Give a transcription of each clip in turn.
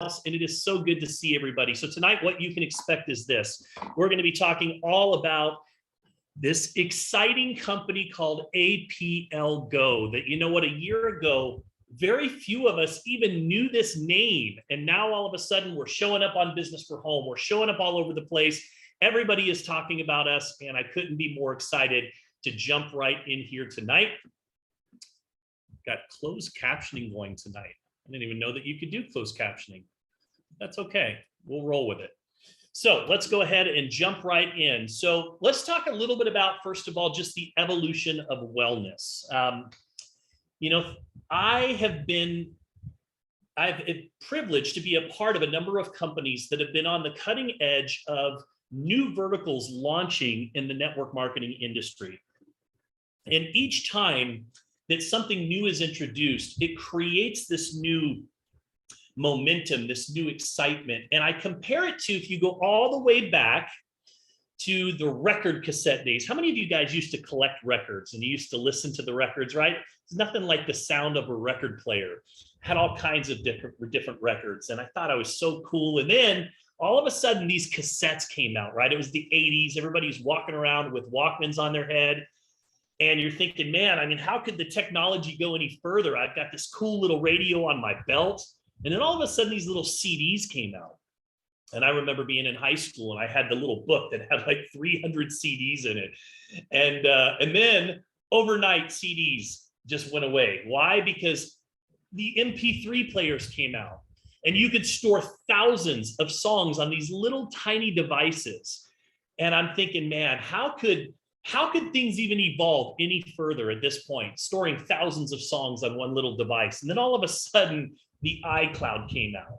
and it is so good to see everybody. So tonight, what you can expect is this. We're going to be talking all about this exciting company called APLGo that, you know what, a year ago, very few of us even knew this name. And now all of a sudden we're showing up on Business for Home. We're showing up all over the place. Everybody is talking about us, and I couldn't be more excited to jump right in here tonight. Got closed captioning going tonight. I didn't even know that you could do closed captioning. That's okay. We'll roll with it. So let's go ahead and jump right in. So let's talk a little bit about, first of all, just the evolution of wellness. You know, I've been privileged to be a part of a number of companies that have been on the cutting edge of new verticals launching in the network marketing industry. And each time that something new is introduced, it creates this new momentum, this new excitement. And I compare it to, if you go all the way back to the record cassette days. How many of you guys used to collect records and you used to listen to the records, right? It's nothing like the sound of a record player. Had all kinds of different records. And I thought I was so cool. And then all of a sudden these cassettes came out, right? It was the 80s. Everybody's walking around with Walkmans on their head. And you're thinking, man, I mean, how could the technology go any further? I've got this cool little radio on my belt. And then all of a sudden, these little CDs came out. And I remember being in high school, and I had the little book that had like 300 CDs in it. And then overnight, CDs just went away. Why? Because the MP3 players came out, and you could store thousands of songs on these little tiny devices. And I'm thinking, man, how could things even evolve any further at this point, storing thousands of songs on one little device? And then all of a sudden, the iCloud came out.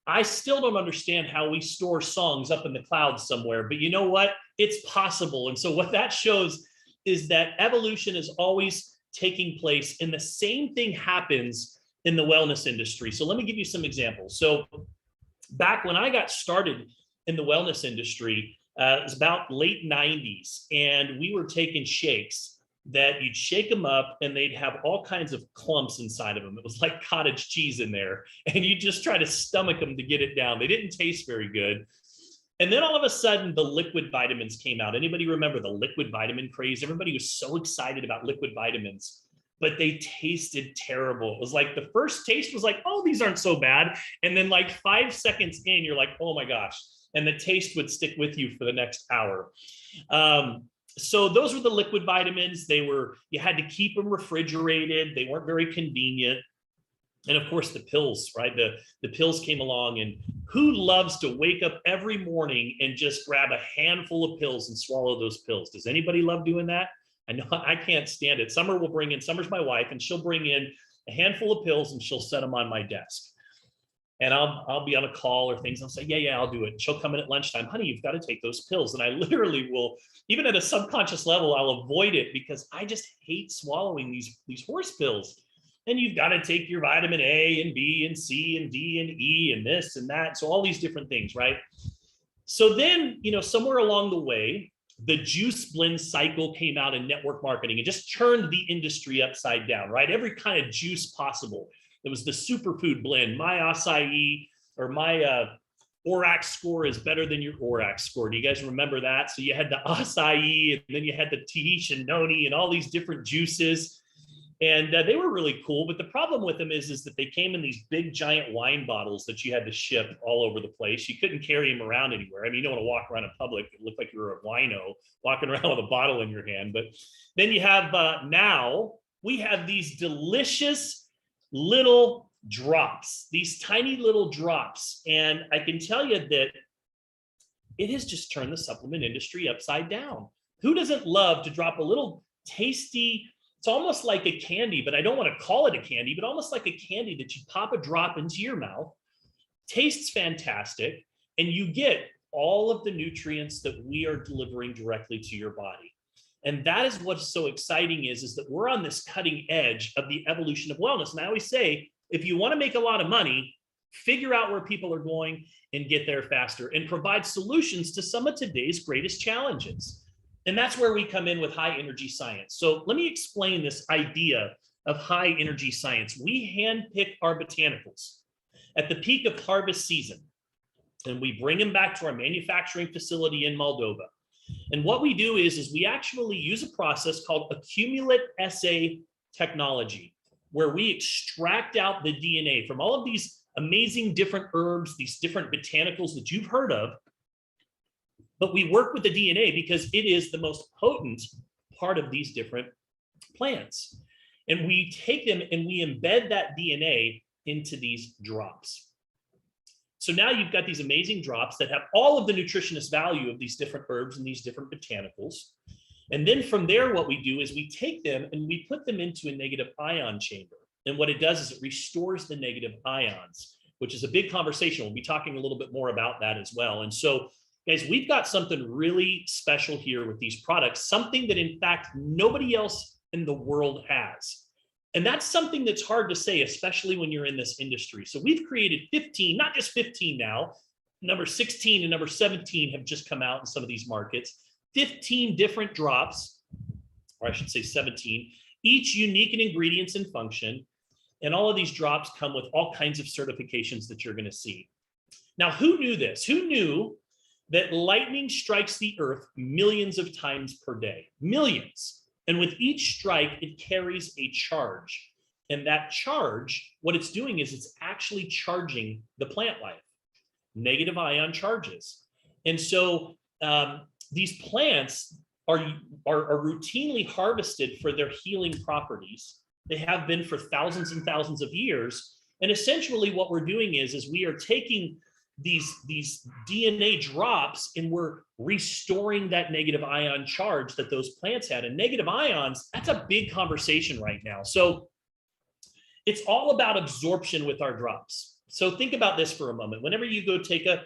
I still don't understand how we store songs up in the cloud somewhere, but you know what? It's possible. And so what that shows is that evolution is always taking place, and the same thing happens in the wellness industry. So let me give you some examples. So back when I got started in the wellness industry, it was about late 90s, and we were taking shakes that you'd shake them up and they'd have all kinds of clumps inside of them. It was like cottage cheese in there, and you just try to stomach them to get it down. They didn't taste very good. And then all of a sudden, the liquid vitamins came out. Anybody remember the liquid vitamin craze? Everybody was so excited about liquid vitamins, but they tasted terrible. It was like the first taste was like, oh, these aren't so bad. And then like 5 seconds in, you're like, oh my gosh. And the taste would stick with you for the next hour. So those were the liquid vitamins. You had to keep them refrigerated. They weren't very convenient. And of course the pills, right? The pills came along, and who loves to wake up every morning and just grab a handful of pills and swallow those pills? Does anybody love doing that? I know I can't stand it. Summer's my wife, and she'll bring in a handful of pills and she'll set them on my desk. And I'll be on a call or things. I'll say, yeah, I'll do it. She'll come in at lunchtime. Honey, you've got to take those pills. And I literally will, even at a subconscious level, I'll avoid it because I just hate swallowing these horse pills. And you've got to take your vitamin A and B and C and D and E and this and that. So all these different things, right? So then, you know, somewhere along the way, the juice blend cycle came out in network marketing and just turned the industry upside down, right? Every kind of juice possible. There was the superfood blend, my acai or my ORAC score is better than your ORAC score. Do you guys remember that? So you had the acai, and then you had the Tahitian noni and all these different juices. And they were really cool. But the problem with them is that they came in these big giant wine bottles that you had to ship all over the place. You couldn't carry them around anywhere. I mean, you don't want to walk around in public. It looked like you were a wino walking around with a bottle in your hand. But then you have now we have these delicious little drops, these tiny little drops. And I can tell you that it has just turned the supplement industry upside down. Who doesn't love to drop a little tasty, it's almost like a candy, but I don't want to call it a candy, but almost like a candy that you pop a drop into your mouth, tastes fantastic, and you get all of the nutrients that we are delivering directly to your body. And that is what's so exciting is that we're on this cutting edge of the evolution of wellness. And I always say, if you want to make a lot of money, figure out where people are going and get there faster and provide solutions to some of today's greatest challenges. And that's where we come in with high energy science. So let me explain this idea of high energy science. We handpick our botanicals. at the peak of harvest season, and we bring them back to our manufacturing facility in Moldova. And what we do is we actually use a process called accumulate assay technology, where we extract out the DNA from all of these amazing different herbs, these different botanicals that you've heard of. But we work with the DNA because it is the most potent part of these different plants. And we take them and we embed that DNA into these drops. So now you've got these amazing drops that have all of the nutritionist value of these different herbs and these different botanicals. And then from there, what we do is we take them and we put them into a negative ion chamber. And what it does is it restores the negative ions, which is a big conversation. We'll be talking a little bit more about that as well. And so, guys, we've got something really special here with these products, something that in fact nobody else in the world has. And that's something that's hard to say, especially when you're in this industry. So we've created 15, not just 15 now, number 16 and number 17 have just come out in some of these markets, 15 different drops, or I should say 17, each unique in ingredients and function. And all of these drops come with all kinds of certifications that you're going to see. Now, who knew this? Who knew that lightning strikes the earth millions of times per day? Millions. And with each strike, it carries a charge. And that charge, what it's doing is it's actually charging the plant life, negative ion charges. And so these plants are routinely harvested for their healing properties. They have been for thousands and thousands of years. And essentially what we're doing is we are taking these DNA drops and we're restoring that negative ion charge that those plants had. And negative ions, that's a big conversation right now. So it's all about absorption with our drops. So think about this for a moment. Whenever you go take a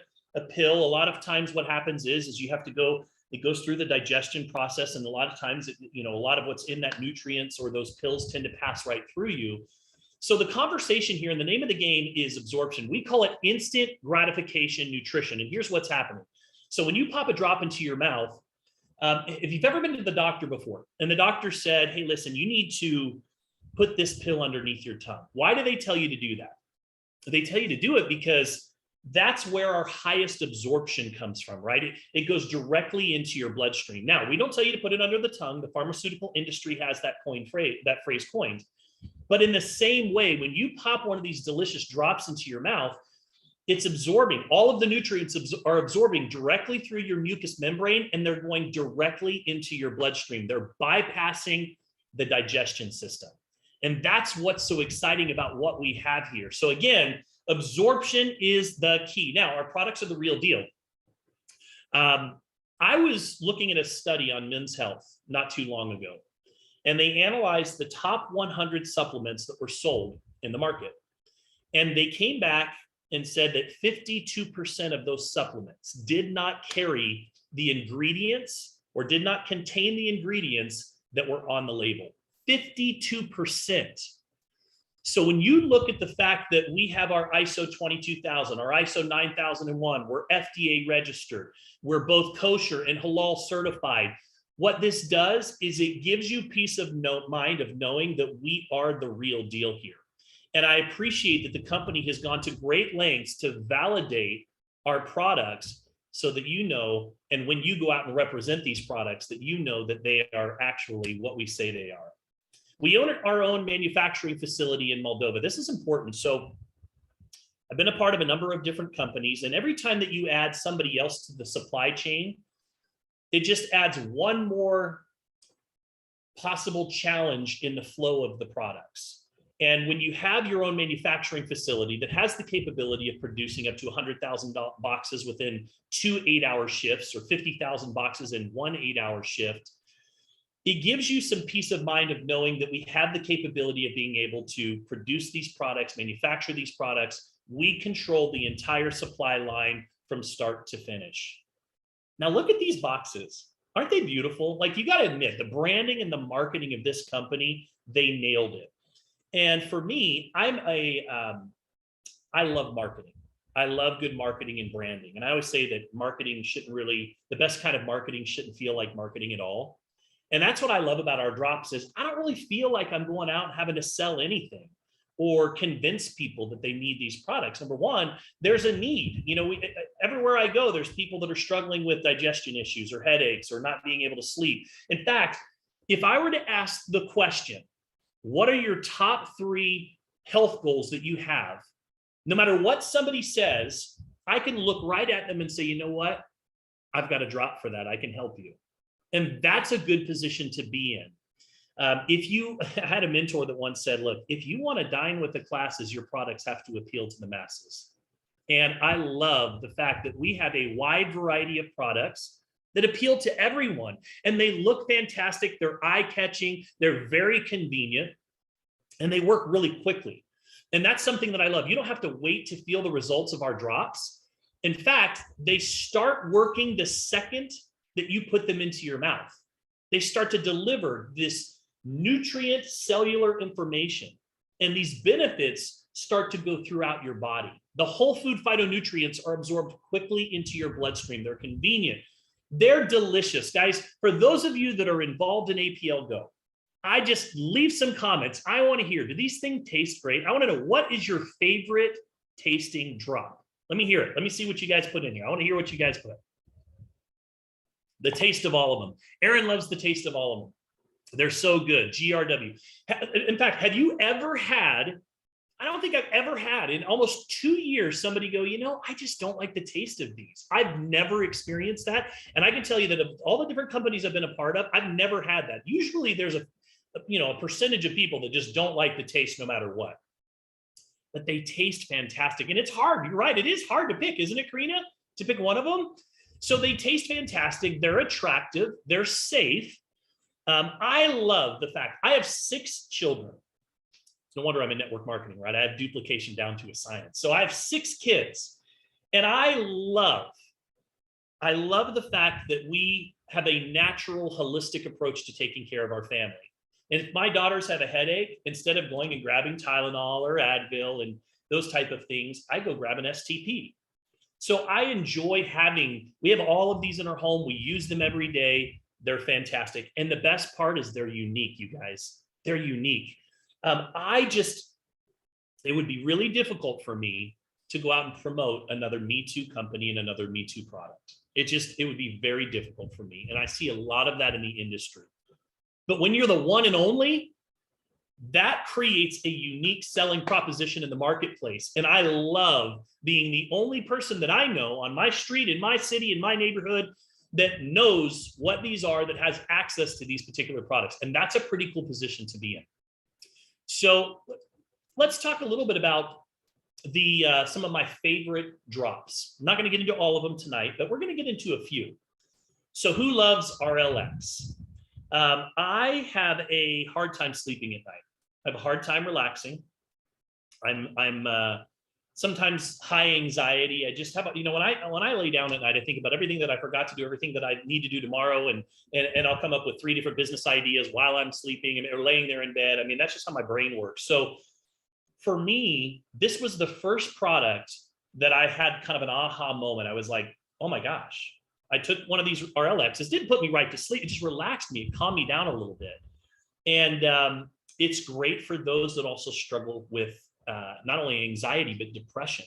pill, a lot of times what happens is you have to go, it goes through the digestion process. And a lot of times, a lot of what's in that nutrients or those pills tend to pass right through you. So the conversation here, and the name of the game is absorption. We call it instant gratification nutrition. And here's what's happening. So when you pop a drop into your mouth, if you've ever been to the doctor before, and the doctor said, hey, listen, you need to put this pill underneath your tongue. Why do they tell you to do that? They tell you to do it because that's where our highest absorption comes from, right? It goes directly into your bloodstream. Now, we don't tell you to put it under the tongue. The pharmaceutical industry has that phrase coined. But in the same way, when you pop one of these delicious drops into your mouth, it's absorbing. All of the nutrients are absorbing directly through your mucous membrane, and they're going directly into your bloodstream. They're bypassing the digestion system. And that's what's so exciting about what we have here. So again, absorption is the key. Now, our products are the real deal. I was looking at a study on Men's Health not too long ago. And they analyzed the top 100 supplements that were sold in the market. And they came back and said that 52% of those supplements did not carry the ingredients or did not contain the ingredients that were on the label. 52%. So when you look at the fact that we have our ISO 22000, our ISO 9001, we're FDA registered, we're both kosher and halal certified, what this does is it gives you peace of mind of knowing that we are the real deal here. And I appreciate that the company has gone to great lengths to validate our products so that you know, and when you go out and represent these products, that you know that they are actually what we say they are. We own our own manufacturing facility in Moldova. This is important. So I've been a part of a number of different companies, and every time that you add somebody else to the supply chain, it just adds one more possible challenge in the flow of the products. And when you have your own manufacturing facility that has the capability of producing up to 100,000 boxes within 2 8-hour shifts or 50,000 boxes in 1 8-hour shift, it gives you some peace of mind of knowing that we have the capability of being able to produce these products, manufacture these products. We control the entire supply line from start to finish. Now look at these boxes. Aren't they beautiful? Like, you got to admit, the branding and the marketing of this company, they nailed it. And for me, I love marketing. I love good marketing and branding. And I always say that marketing shouldn't really, the best kind of marketing shouldn't feel like marketing at all. And that's what I love about our drops is I don't really feel like I'm going out and having to sell anything. or convince people that they need these products. Number one, there's a need. Everywhere I go, there's people that are struggling with digestion issues or headaches or not being able to sleep. In fact, if I were to ask the question, what are your top 3 health goals that you have? No matter what somebody says, I can look right at them and say, you know what? I've got a drop for that. I can help you. And that's a good position to be in. I had a mentor that once said, look, if you want to dine with the classes, your products have to appeal to the masses. And I love the fact that we have a wide variety of products that appeal to everyone. And they look fantastic. They're eye-catching. They're very convenient. And they work really quickly. And that's something that I love. You don't have to wait to feel the results of our drops. In fact, they start working the second that you put them into your mouth. They start to deliver this nutrient cellular information, and these benefits start to go throughout your body. The whole food phytonutrients are absorbed quickly into your bloodstream. They're convenient. They're delicious. Guys, for those of you that are involved in APLGo, I just leave some comments. I want to hear, do these things taste great? I want to know, what is your favorite tasting drop? Let me hear it. Let me see what you guys put in here. I want to hear what you guys put. The taste of all of them. Aaron loves the taste of all of them. They're so good. GRW. In fact, have you ever had, I don't think I've ever had in almost 2 years, somebody go, I just don't like the taste of these. I've never experienced that. And I can tell you that of all the different companies I've been a part of, I've never had that. Usually there's a percentage of people that just don't like the taste no matter what. But they taste fantastic. And it's hard. You're right. It is hard to pick, isn't it, Karina? To pick one of them. So they taste fantastic. They're attractive. They're safe. I love the fact I have 6 children. No wonder I'm in network marketing, right? I have duplication down to a science. So I have 6 kids, and I love the fact that we have a natural, holistic approach to taking care of our family. And if my daughters have a headache, instead of going and grabbing Tylenol or Advil and those type of things, I go grab an STP. So I enjoy we have all of these in our home. We use them every day. They're fantastic. And the best part is they're unique, you guys. They're unique. It would be really difficult for me to go out and promote another Me Too company and another Me Too product. It would be very difficult for me. And I see a lot of that in the industry. But when you're the one and only, that creates a unique selling proposition in the marketplace. And I love being the only person that I know on my street, in my city, in my neighborhood, that knows what these are, that has access to these particular products. And that's a pretty cool position to be in. So let's talk a little bit about some of my favorite drops. I'm not going to get into all of them tonight, but we're going to get into a few. So who loves RLX? I have a hard time sleeping at night. I have a hard time relaxing. I'm sometimes high anxiety. I just have, when I lay down at night, I think about everything that I forgot to do, everything that I need to do tomorrow, and I'll come up with 3 different business ideas while I'm sleeping or laying there in bed. I mean, that's just how my brain works. So for me, this was the first product that I had kind of an aha moment. I was like, oh my gosh. I took one of these RLXs. Didn't put me right to sleep. It just relaxed me. It calmed me down a little bit. And it's great for those that also struggle with not only anxiety, but depression.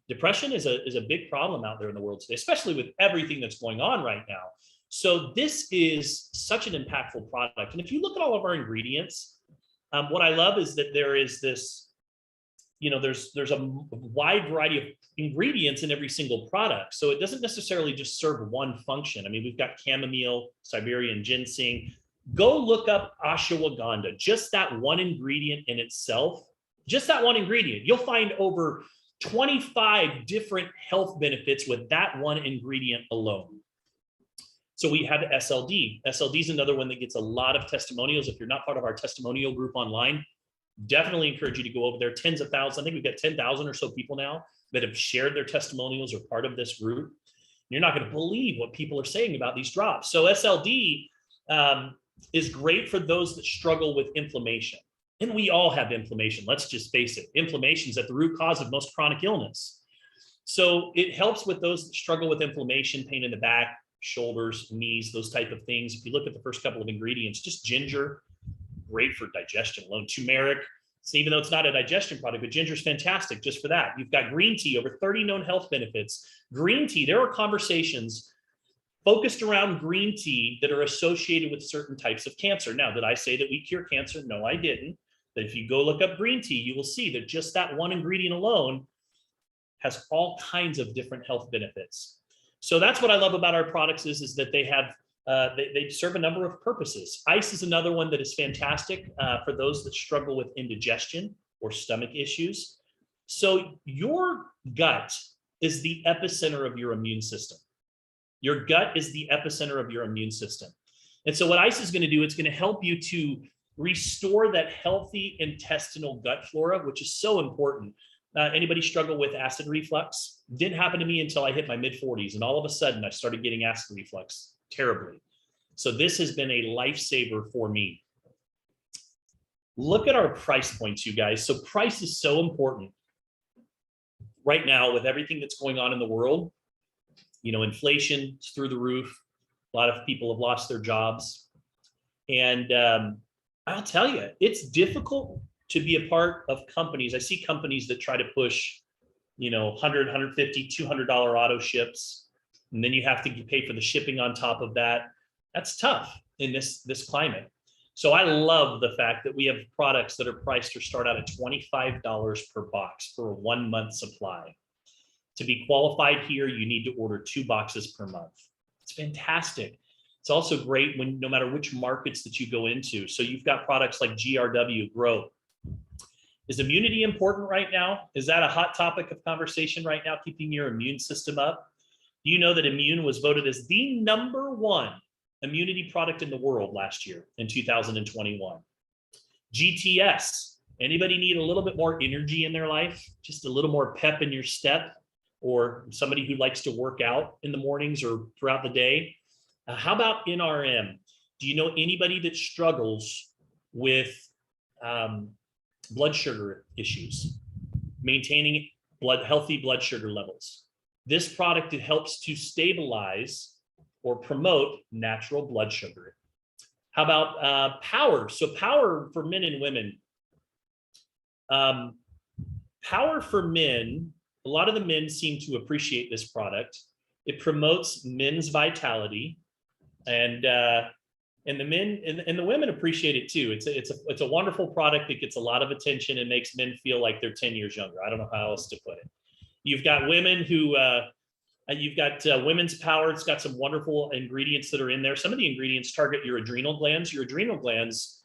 Depression is a big problem out there in the world today, especially with everything that's going on right now. So this is such an impactful product. And if you look at all of our ingredients, what I love is that there is this, there's a wide variety of ingredients in every single product. So it doesn't necessarily just serve one function. I mean, we've got chamomile, Siberian ginseng. Go look up ashwagandha, just that one ingredient in itself, just that one ingredient. You'll find over 25 different health benefits with that one ingredient alone. So we have SLD. SLD is another one that gets a lot of testimonials. If you're not part of our testimonial group online, definitely encourage you to go over there. Tens of thousands. I think we've got 10,000 or so people now that have shared their testimonials or part of this group. You're not going to believe what people are saying about these drops. So SLD is great for those that struggle with inflammation. And we all have inflammation. Let's just face it. Inflammation is at the root cause of most chronic illness. So it helps with those that struggle with inflammation, pain in the back, shoulders, knees, those type of things. If you look at the first couple of ingredients, just ginger, great for digestion alone. Turmeric, So even though it's not a digestion product, but ginger is fantastic just for that. You've got green tea, over 30 known health benefits. Green tea, there are conversations focused around green tea that are associated with certain types of cancer. Now, did I say that we cure cancer? No, I didn't. But if you go look up green tea, you will see that just that one ingredient alone has all kinds of different health benefits. So that's what I love about our products is that they have they serve a number of purposes. Ice is another one that is fantastic for those that struggle with indigestion or stomach issues. So your gut is the epicenter of your immune system. Your gut is the epicenter of your immune system. And so what ice is going to do, it's going to help you to restore that healthy intestinal gut flora, which is so important. Anybody struggle with acid reflux? Didn't happen to me until I hit my mid-40s, and all of a sudden I started getting acid reflux terribly. So this has been a lifesaver for me. Look at our price points, you guys. So price is so important right now with everything that's going on in the world. You know, inflation is through the roof. A lot of people have lost their jobs. And I'll tell you, it's difficult to be a part of companies. I see companies that try to push, you know, $100, $150, $200 auto ships. And then you have to pay for the shipping on top of that. That's tough in this climate. So I love the fact that we have products that are priced or start out at $25 per box for a 1 month supply. To be qualified here, you need to order 2 boxes per month. It's fantastic. It's also great when no matter which markets that you go into. So you've got products like GRW, Grow. Is immunity important right now? Is that a hot topic of conversation right now, keeping your immune system up? Do you know that Immune was voted as the #1 immunity product in the world last year in 2021? GTS, anybody need a little bit more energy in their life? Just a little more pep in your step? Or somebody who likes to work out in the mornings or throughout the day? How about NRM? Do you know anybody that struggles with blood sugar issues, maintaining healthy blood sugar levels? This product, it helps to stabilize or promote natural blood sugar. How about Power? So Power for men and women. Power for men, a lot of the men seem to appreciate this product. It promotes men's vitality, and the men and the women appreciate it too. It's a wonderful product that gets a lot of attention and makes men feel like they're 10 years younger. I don't know how else to put it. You've got women who you've got Women's Power. It's got some wonderful ingredients that are in there. Some of the ingredients target your adrenal glands. Your adrenal glands.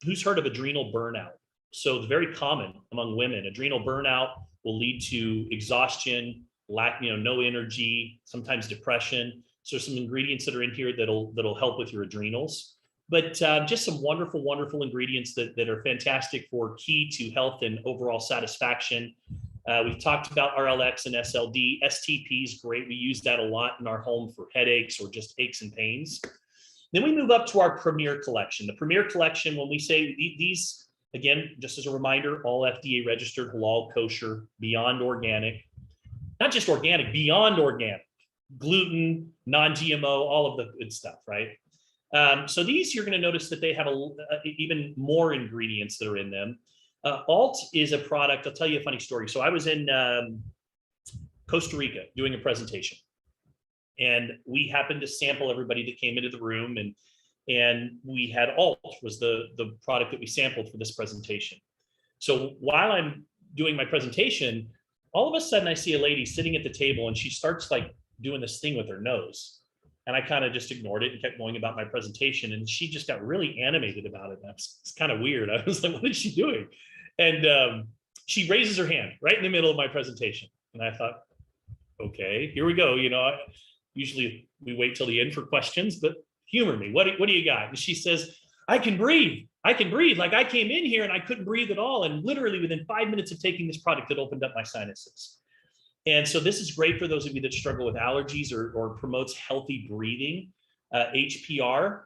Who's heard of adrenal burnout? So it's very common among women. Adrenal burnout will lead to exhaustion, no energy, sometimes depression. So some ingredients that are in here that'll help with your adrenals. But just some wonderful, wonderful ingredients that are fantastic for key to health and overall satisfaction. We've talked about RLX and SLD. STP is great. We use that a lot in our home for headaches or just aches and pains. Then we move up to our Premier Collection. The Premier Collection, when we say these, again, just as a reminder, all FDA registered, halal, kosher, beyond organic, not just organic, beyond organic, gluten, non-GMO, all of the good stuff, right? So these, you're going to notice that they have even more ingredients that are in them. Alt is a product. I'll tell you a funny story. So I was in Costa Rica doing a presentation, and we happened to sample everybody that came into the room, and we had Alt was the product that we sampled for this presentation. So while I'm doing my presentation, all of a sudden I see a lady sitting at the table, and she starts like doing this thing with her nose. And I kind of just ignored it and kept going about my presentation. And she just got really animated about it. It's kind of weird. I was like, what is she doing? And she raises her hand right in the middle of my presentation. And I thought, okay, here we go. Usually we wait till the end for questions, but humor me. What do you got? And she says, I can breathe. I can breathe. Like I came in here and I couldn't breathe at all. And literally within 5 minutes of taking this product, it opened up my sinuses. And so this is great for those of you that struggle with allergies or promotes healthy breathing. HPR,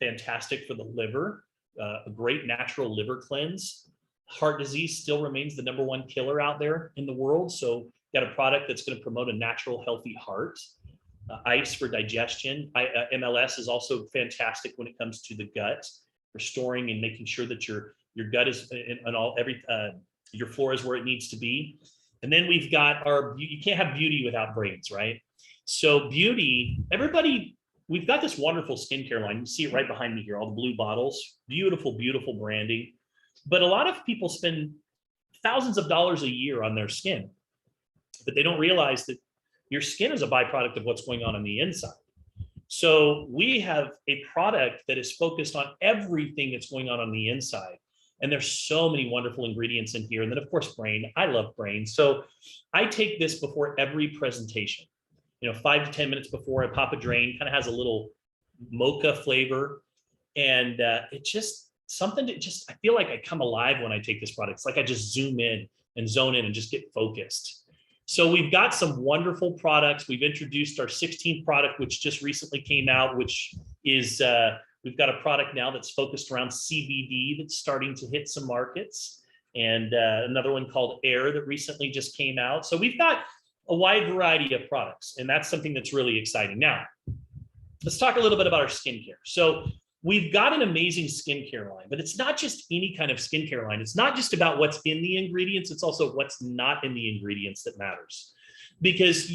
fantastic for the liver, a great natural liver cleanse. Heart disease still remains the #1 killer out there in the world. So got a product that's going to promote a natural, healthy heart. Ice for digestion. MLS is also fantastic when it comes to the gut, restoring and making sure that your Your gut is, and your floor is where it needs to be. And then we've got you can't have beauty without brains, right? So beauty, we've got this wonderful skincare line. You see it right behind me here, all the blue bottles, beautiful, beautiful branding. But a lot of people spend thousands of dollars a year on their skin, but they don't realize that your skin is a byproduct of what's going on the inside. So we have a product that is focused on everything that's going on the inside. And there's so many wonderful ingredients in here. And then of course, brain, I love brain. So I take this before every presentation, 5 to 10 minutes before. I pop a drain, kind of has a little mocha flavor. And it's just something that I feel like I come alive when I take this product. It's like I just zoom in and zone in and just get focused. So we've got some wonderful products. We've introduced our 16th product, which just recently came out, which is, we've got a product now that's focused around CBD that's starting to hit some markets, and another one called Air that recently just came out. So we've got a wide variety of products, and that's something that's really exciting. Now, let's talk a little bit about our skincare. So we've got an amazing skincare line, but it's not just any kind of skincare line. It's not just about what's in the ingredients. It's also what's not in the ingredients that matters. Because,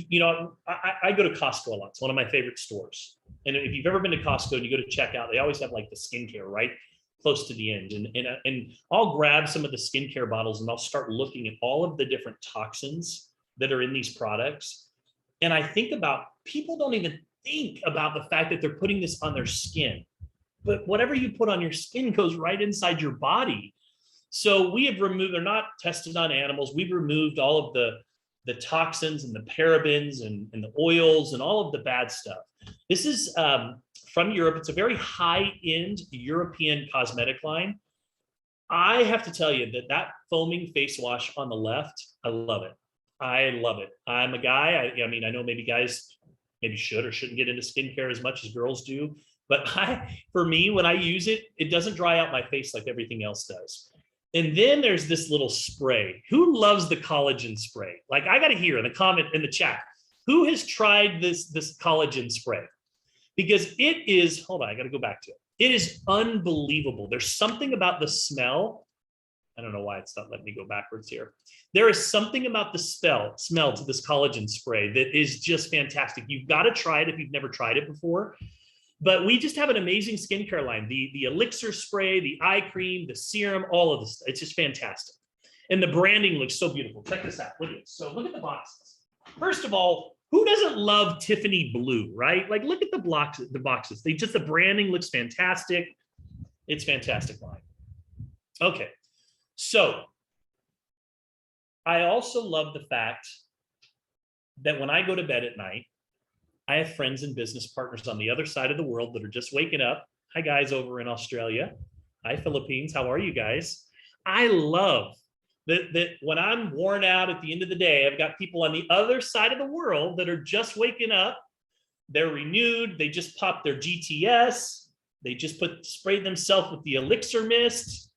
I go to Costco a lot. It's one of my favorite stores. And if you've ever been to Costco and you go to checkout, they always have like the skincare right close to the end. And I'll grab some of the skincare bottles and I'll start looking at all of the different toxins that are in these products. And I think about, people don't even think about the fact that they're putting this on their skin. But whatever you put on your skin goes right inside your body. So we have removed, they're not tested on animals. We've removed all of the toxins and the parabens and the oils and all of the bad stuff. This is from Europe. It's a very high-end European cosmetic line. I have to tell you that foaming face wash on the left, I love it. I love it. I'm a guy, I know maybe guys maybe should or shouldn't get into skincare as much as girls do. But for me, when I use it, it doesn't dry out my face like everything else does. And then there's this little spray. Who loves the collagen spray? Like, I got to hear in the comment in the chat, who has tried this collagen spray? Because it is, hold on, I got to go back to it. It is unbelievable. There's something about the smell. I don't know why it's not letting me go backwards here. There is something about the smell to this collagen spray that is just fantastic. You've got to try it if you've never tried it before. But we just have an amazing skincare line. The elixir spray, the eye cream, the serum, all of this. It's just fantastic. And the branding looks so beautiful. Check this out. Look at this. So look at the boxes. First of all, who doesn't love Tiffany blue, right? Like, look at the boxes. The branding looks fantastic. It's fantastic line. Okay. So I also love the fact that when I go to bed at night, I have friends and business partners on the other side of the world that are just waking up. Hi, guys over in Australia. Hi, Philippines. How are you guys? I love that when I'm worn out at the end of the day, I've got people on the other side of the world that are just waking up. They're renewed. They just popped their GTS. They just sprayed themselves with the elixir mist,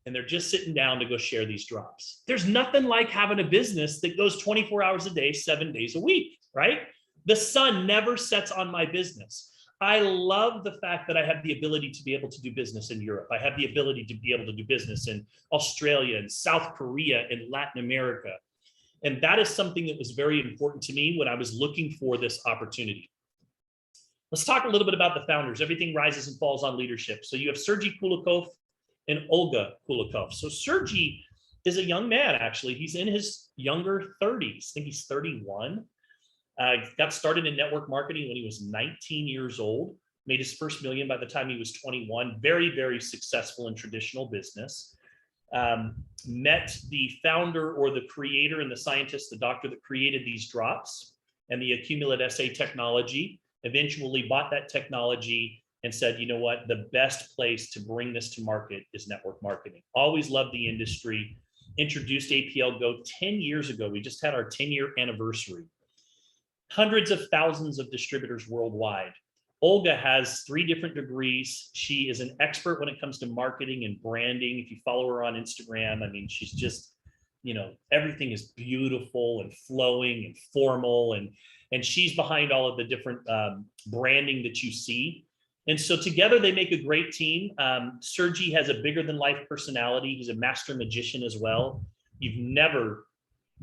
and they're just sitting down to go share these drops. There's nothing like having a business that goes 24 hours a day, 7 days a week, right? The sun never sets on my business. I love the fact that I have the ability to be able to do business in Europe. I have the ability to be able to do business in Australia and South Korea and Latin America. And that is something that was very important to me when I was looking for this opportunity. Let's talk a little bit about the founders. Everything rises and falls on leadership. So you have Sergey Kulikov and Olga Kulikov. So Sergey is a young man, actually. He's in his younger 30s. I think he's 31. Got started in network marketing when he was 19 years old, made his first million by the time he was 21, very, very successful in traditional business. Met the founder or the creator and the scientist, the doctor that created these drops and the Accumulate SA technology, eventually bought that technology and said, you know what, the best place to bring this to market is network marketing. Always loved the industry, introduced APLGo 10 years ago. We just had our 10-year anniversary. Hundreds of thousands of distributors worldwide. Olga has 3 different degrees. She is an expert when it comes to marketing and branding. If you follow her on Instagram, I mean, she's just, everything is beautiful and flowing and formal. And she's behind all of the different branding that you see. And so together they make a great team. Sergi has a bigger than life personality. He's a master magician as well. You've never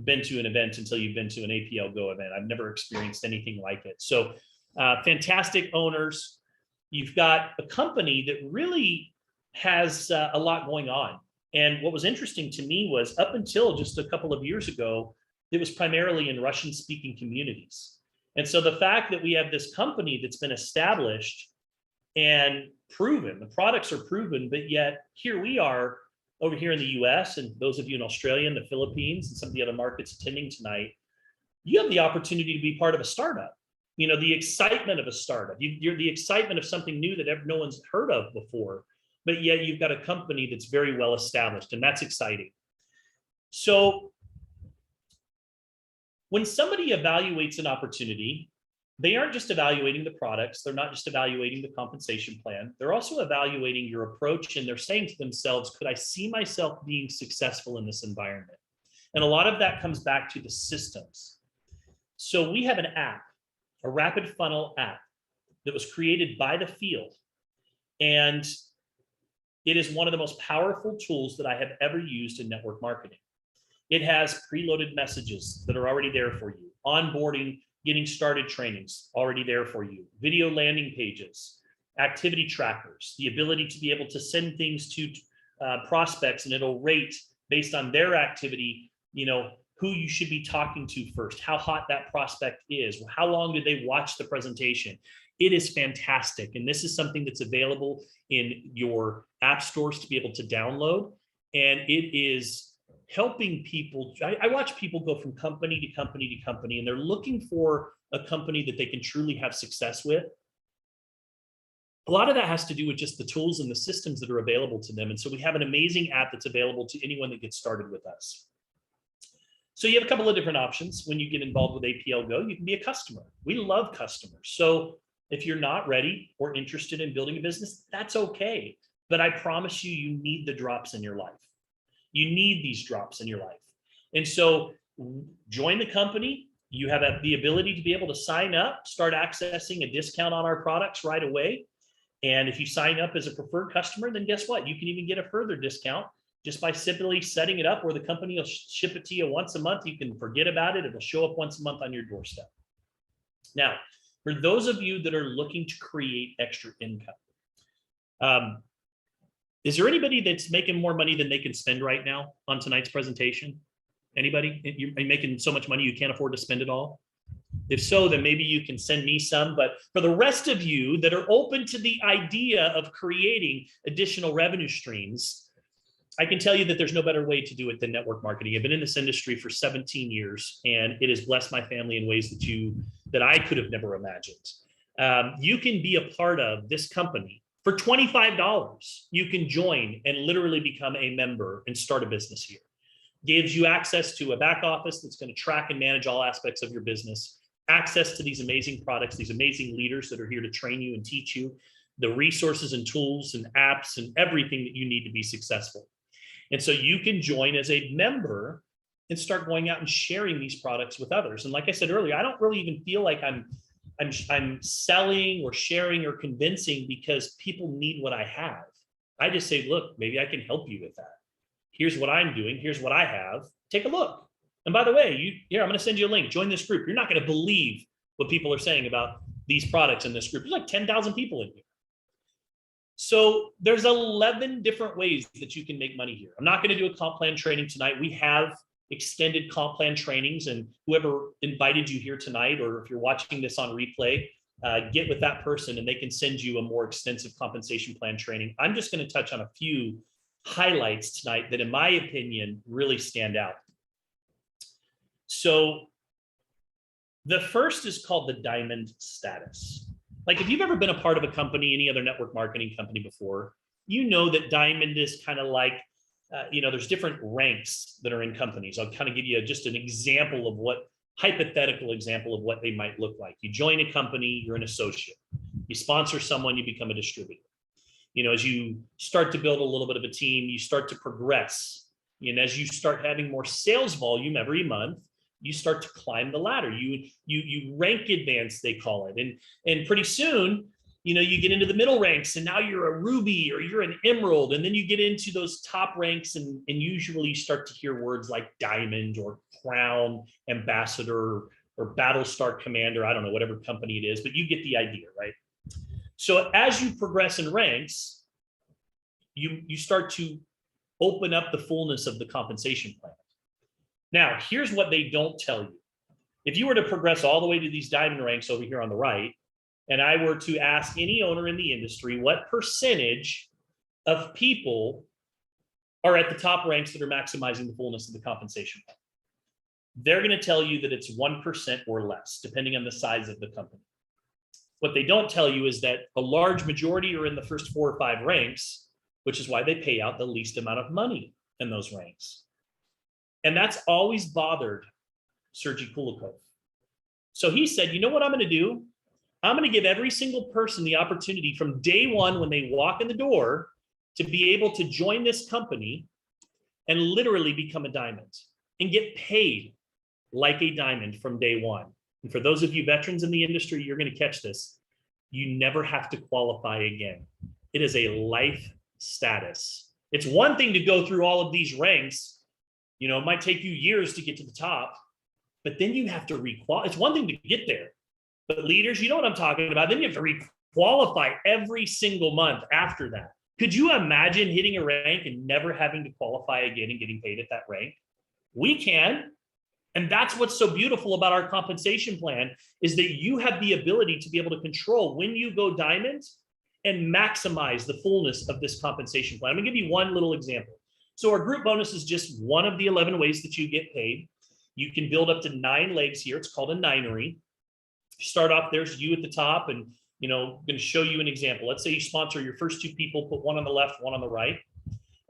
been to an event until you've been to an APLGo event. I've never experienced anything like it. So fantastic owners. You've got a company that really has a lot going on. And what was interesting to me was up until just a couple of years ago, it was primarily in Russian speaking communities. And so the fact that we have this company that's been established and proven, the products are proven, but yet here we are over here in the US, and those of you in Australia and the Philippines and some of the other markets attending tonight, you have the opportunity to be part of a startup. You know, the excitement of a startup, you're the excitement of something new that no one's heard of before, but yet you've got a company that's very well established, and that's exciting. So when somebody evaluates an opportunity, they aren't just evaluating the products, they're not just evaluating the compensation plan, they're also evaluating your approach, and they're saying to themselves, could I see myself being successful in this environment? And a lot of that comes back to the systems. So we have an app, a rapid funnel app that was created by the field. And it is one of the most powerful tools that I have ever used in network marketing. It has preloaded messages that are already there for you, onboarding, getting started trainings already there for you, video landing pages, activity trackers, the ability to be able to send things to prospects, and it'll rate based on their activity, you know, who you should be talking to first, how hot that prospect is, how long did they watch the presentation. It is fantastic. And this is something that's available in your app stores to be able to download. And it is helping people. I watch people go from company to company to company, and they're looking for a company that they can truly have success with. A lot of that has to do with just the tools and the systems that are available to them. And so we have an amazing app that's available to anyone that gets started with us. So you have a couple of different options when you get involved with APLGo. You can be a customer. We love customers. So if you're not ready or interested in building a business, that's okay. But I promise you, you need the drops in your life. You need these drops in your life. And so join the company. You have the ability to be able to sign up, start accessing a discount on our products right away. And if you sign up as a preferred customer, then guess what? You can even get a further discount just by simply setting it up where the company will ship it to you once a month. You can forget about it. It'll show up once a month on your doorstep. Now, for those of you that are looking to create extra income, is there anybody that's making more money than they can spend right now on tonight's presentation? Anybody? You're making so much money you can't afford to spend it all? If so, then maybe you can send me some. But for the rest of you that are open to the idea of creating additional revenue streams, I can tell you that there's no better way to do it than network marketing. I've been in this industry for 17 years, and it has blessed my family in ways that I could have never imagined. You can be a part of this company. For $25, you can join and literally become a member and start a business here. Gives you access to a back office that's going to track and manage all aspects of your business, access to these amazing products, these amazing leaders that are here to train you and teach you, the resources and tools and apps and everything that you need to be successful. And so you can join as a member and start going out and sharing these products with others. And like I said earlier, I don't really even feel like I'm selling or sharing or convincing because people need what I have. I just say, look, maybe I can help you with that. Here's what I'm doing. Here's what I have. Take a look. And by the way, I'm going to send you a link. Join this group. You're not going to believe what people are saying about these products in this group. There's like 10,000 people in here. So there's 11 different ways that you can make money here. I'm not going to do a comp plan training tonight. We have extended comp plan trainings, and whoever invited you here tonight, or if you're watching this on replay, get with that person and they can send you a more extensive compensation plan training. I'm just going to touch on a few highlights tonight that, in my opinion, really stand out. So the first is called the diamond status. Like if you've ever been a part of a company, any other network marketing company before, you know that diamond is kind of like, there's different ranks that are in companies. I'll kind of give you just an example of hypothetical example of what they might look like. You join a company, you're an associate. You sponsor someone, you become a distributor. As you start to build a little bit of a team, you start to progress. And as you start having more sales volume every month, you start to climb the ladder. You rank advance, they call it. And pretty soon, you get into the middle ranks and now you're a ruby or you're an emerald. And then you get into those top ranks and usually start to hear words like diamond or crown ambassador or battlestar commander. I don't know, whatever company it is, but you get the idea, right? So as you progress in ranks, you start to open up the fullness of the compensation plan. Now, here's what they don't tell you. If you were to progress all the way to these diamond ranks over here on the right, and I were to ask any owner in the industry what percentage of people are at the top ranks that are maximizing the fullness of the compensation plan, they're going to tell you that it's 1% or less, depending on the size of the company. What they don't tell you is that a large majority are in the first 4 or 5 ranks, which is why they pay out the least amount of money in those ranks. And that's always bothered Sergey Kulikov. So he said, you know what I'm going to do? I'm going to give every single person the opportunity from day one when they walk in the door to be able to join this company and literally become a diamond and get paid like a diamond from day one. And for those of you veterans in the industry, you're going to catch this. You never have to qualify again. It is a life status. It's one thing to go through all of these ranks. It might take you years to get to the top, but then you have to requalify. It's one thing to get there. But leaders, you know what I'm talking about. Then you have to requalify every single month after that. Could you imagine hitting a rank and never having to qualify again and getting paid at that rank? We can. And that's what's so beautiful about our compensation plan is that you have the ability to be able to control when you go diamond and maximize the fullness of this compensation plan. I'm going to give you one little example. So our group bonus is just one of the 11 ways that you get paid. You can build up to 9 legs here. It's called a ninery. Start off, there's you at the top, and I'm going to show you an example. Let's say you sponsor your first 2 people, put one on the left, one on the right,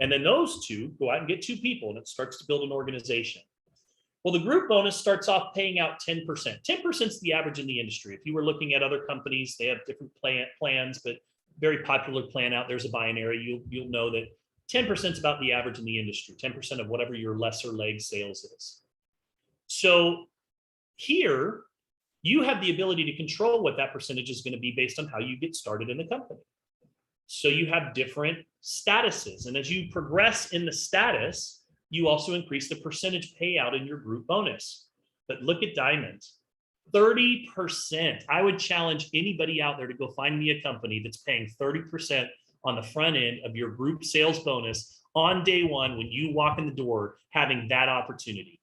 and then those 2 go out and get 2 people, and it starts to build an organization. Well, the group bonus starts off paying out 10%. 10% is the average in the industry. If you were looking at other companies, they have different plans, but very popular plan out there's a binary. You'll know that 10% is about the average in the industry. 10% of whatever your lesser leg sales is. So here, you have the ability to control what that percentage is going to be based on how you get started in the company. So you have different statuses. And as you progress in the status, you also increase the percentage payout in your group bonus. But look at diamond, 30%. I would challenge anybody out there to go find me a company that's paying 30% on the front end of your group sales bonus on day one when you walk in the door, having that opportunity.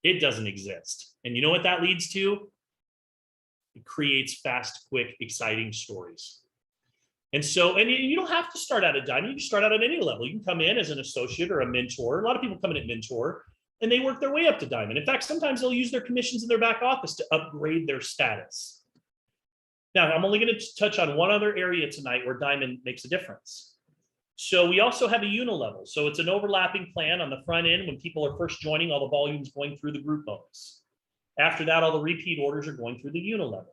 It doesn't exist. And you know what that leads to? It creates fast, quick, exciting stories. And so, and you don't have to start out at diamond. You can start out at any level. You can come in as an associate or a mentor. A lot of people come in at mentor and they work their way up to diamond. In fact, sometimes they'll use their commissions in their back office to upgrade their status. Now, I'm only going to touch on one other area tonight where diamond makes a difference. So we also have a unilevel. So it's an overlapping plan on the front end. When people are first joining, all the volume's going through the group bonus. After that, all the repeat orders are going through the unilevel.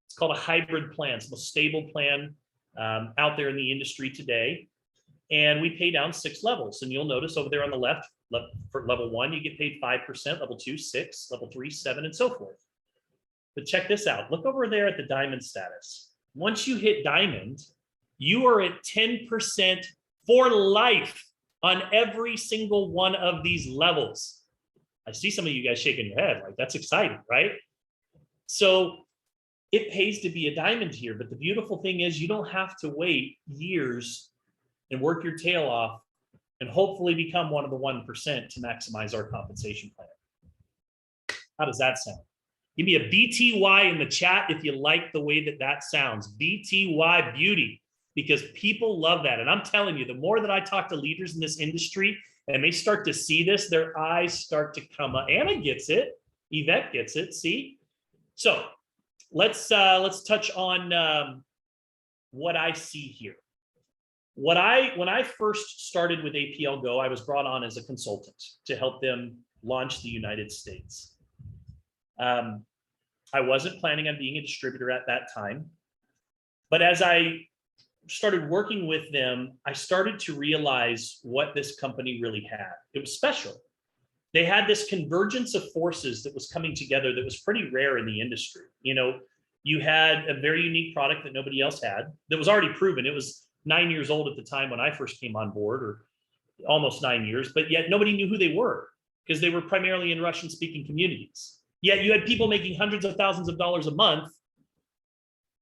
It's called a hybrid plan. It's the most stable plan out there in the industry today. And we pay down 6 levels. And you'll notice over there on the left, for level 1, you get paid 5%, level 2, 6, level 3, 7, and so forth. But check this out. Look over there at the diamond status. Once you hit diamond, you are at 10% for life on every single one of these levels. I see some of you guys shaking your head, like that's exciting, right? So it pays to be a diamond here, but the beautiful thing is you don't have to wait years and work your tail off and hopefully become one of the 1% to maximize our compensation plan. How does that sound? Give me a BTY in the chat if you like the way that that sounds. BTY beauty, because people love that. And I'm telling you, the more that I talk to leaders in this industry and they start to see this, their eyes start to come up. Anna gets it. Yvette gets it. See? So let's touch on what I see here. When I first started with APLGo, I was brought on as a consultant to help them launch the United States. I wasn't planning on being a distributor at that time, but as I started working with them, I started to realize what this company really had. It was special. They had this convergence of forces that was coming together that was pretty rare in the industry. You know, You had a very unique product that nobody else had that was already proven. It was 9 years old at the time when I first came on board, or almost 9 years, but yet nobody knew who they were because they were primarily in Russian speaking communities. Yet you had people making hundreds of thousands of dollars a month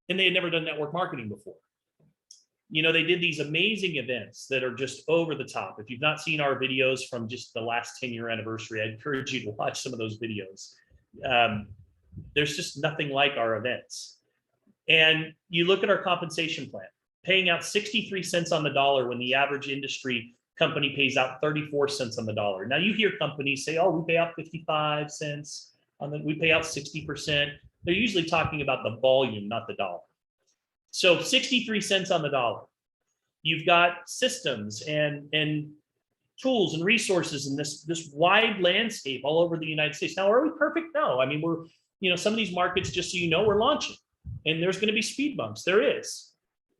and they had never done network marketing before. You know, they did these amazing events that are just over the top. If you've not seen our videos from just the last 10-year anniversary, I encourage you to watch some of those videos. There's just nothing like our events. And you look at our compensation plan, paying out 63 cents on the dollar when the average industry company pays out 34 cents on the dollar. Now you hear companies say, oh, we pay out 55 cents, we pay out 60%. They're usually talking about the volume, not the dollar. So 63 cents on the dollar. You've got systems and tools and resources in this wide landscape all over the United States. Now, are we perfect? No. I mean, we're, you know, some of these markets, just so you know, we're launching and there's going to be speed bumps. There is.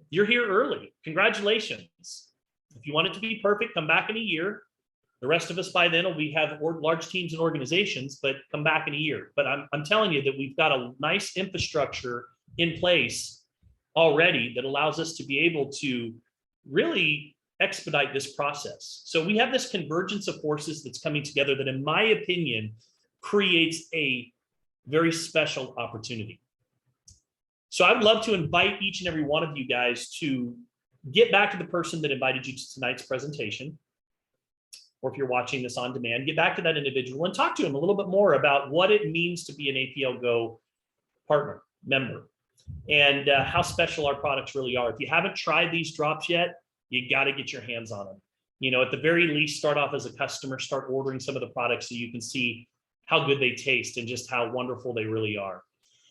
You're here early. Congratulations. If you want it to be perfect, come back in a year. The rest of us by then will have large teams and organizations, but come back in a year. But I'm telling you that we've got a nice infrastructure in place already that allows us to be able to really expedite this process. So we have this convergence of forces that's coming together that, in my opinion, creates a very special opportunity. So I would love to invite each and every one of you guys to get back to the person that invited you to tonight's presentation, or if you're watching this on demand, get back to that individual and talk to them a little bit more about what it means to be an APLGo partner, member, and how special our products really are. If you haven't tried these drops yet, you got to get your hands on them. You know, at the very least, start off as a customer, start ordering some of the products so you can see how good they taste and just how wonderful they really are.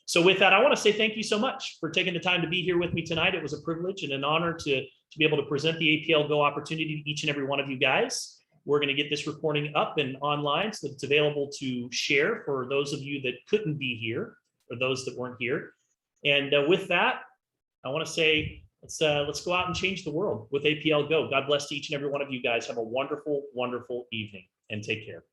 So with that, I want to say thank you so much for taking the time to be here with me tonight. It was a privilege and an honor to be able to present the APLGo opportunity to each and every one of you guys. We're going to get this recording up and online so that it's available to share for those of you that couldn't be here or those that weren't here. And with that, I want to say, let's go out and change the world with APLGo. God bless to each and every one of you guys. Have a wonderful, wonderful evening and take care.